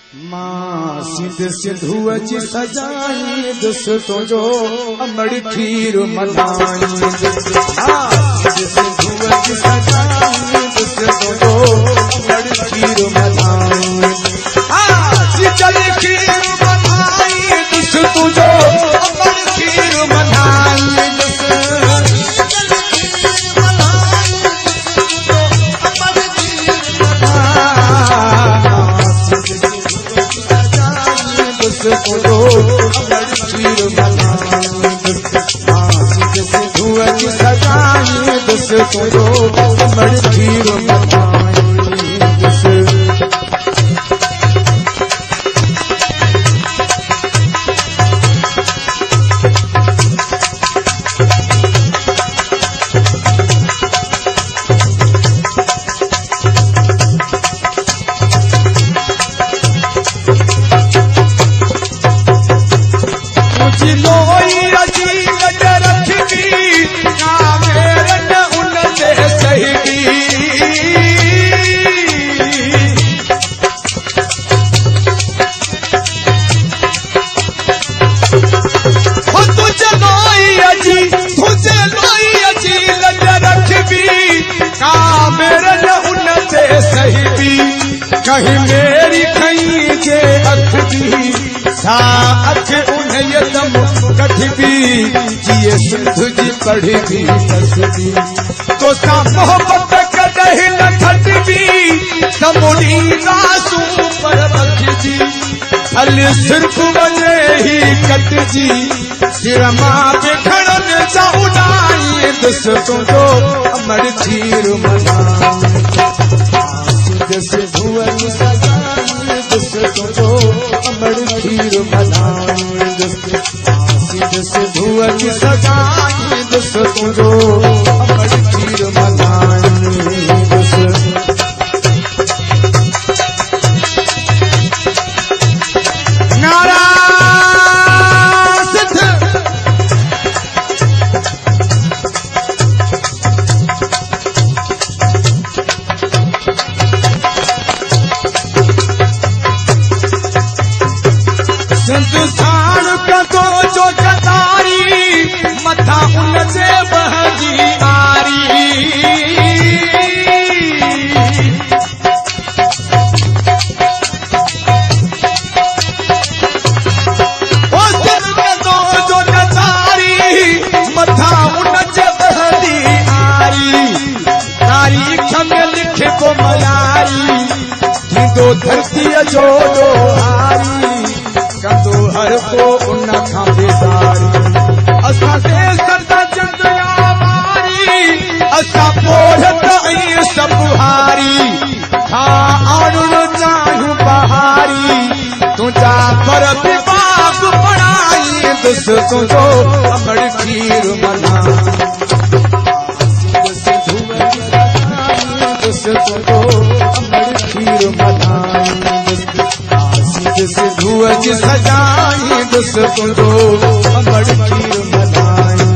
मां सिंध सिंधुअ जी सजाई दुस तुंहिंजो अमड़ खीर मल्हाई। मां सिंध सिंधुअ जी सजाई दुस तुंहिंजो अमड़ खीर मल्हाई। शीतल खीर मल्हाई दुस तुंहिंजो अमड़ खीर मल्हाई। सिंधुअ जी सजाई दुस तुंहिंजो अमड़ खीर मल्हाई। कहीं मेरी खई जे अख दी सा अख उन्हें यदम कठबी जिए सिंध जी पढ़ी भी तस्बी तो सा मोहब्बत कदही न खटबी समुड़ी रासू पर बखजी हल सिर्फ वने ही कटजी सिर मां बिखड़न जा उड़ाई दुस तुंहिंजो अमड़ खीर मल्हाई। सिंधुअ जी सजाई दुस तुंहिंजो अमड़ खीर मल्हाई। सिंधुअ जी सजाई दुस तुंहिंजो अमड़ खीर मल्हाई। नारा सिंध हिंदुस्तान कदो जो कतारी मथा उन जे बहजी आरी। ओ सिंध कदो जो कतारी मथा उन जे बहजी आरी। तारीख में लिखे को मयारी थींदो धरतीअ जो ॾोहारी कंदो हर को उन खां बेदारी। असां ते सरदा चंदया वारी असां पोढ़त ऐं सभु हारी हा आणुण चाहियूं बहारी तुंहिंजा पर बि बाग पढ़ाई दुस तुंहिंजो अमड़ खीर मल्हाई। दुस तुंहिंजो अमड़ खीर मल्हाई। सिंधुअ जी सजाई दुस तुंहिंजो अमड़ खीर मल्हाई।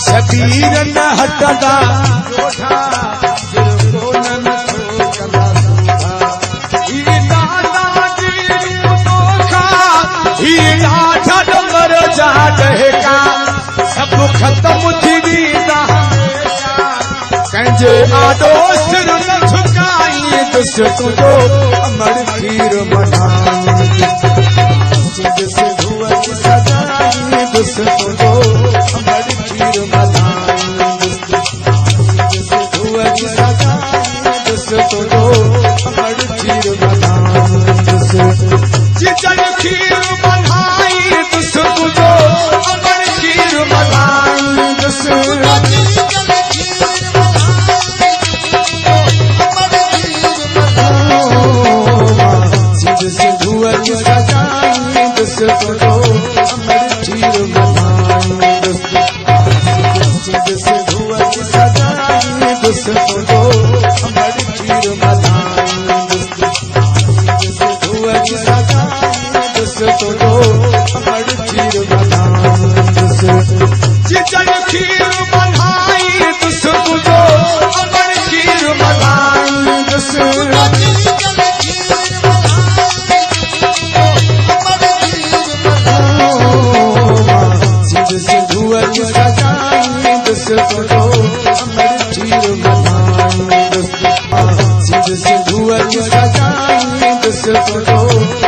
शबीर न हटदा सब खत्म थी वेंदा कंहिंजे आॾो सिर न झुकाई दुस तुंहिंजो अमड़ खीर मल्हाई। सिंधुअ जी सजाई दुस तुंहिंजो अमड़ खीर मल्हाई। सिंधुअ जी सजाई दोस्तों दो अमर खीर मलाई सिंधु की सजाई दोस्तों दो अमर खीर मलाई चिकन खीर मलाई दोस्तों दो अमर खीर मलाई सिंधु की सजाई दोस्तों दो अमर खीर मलाई सिंधु की सजाई दोस्तों दो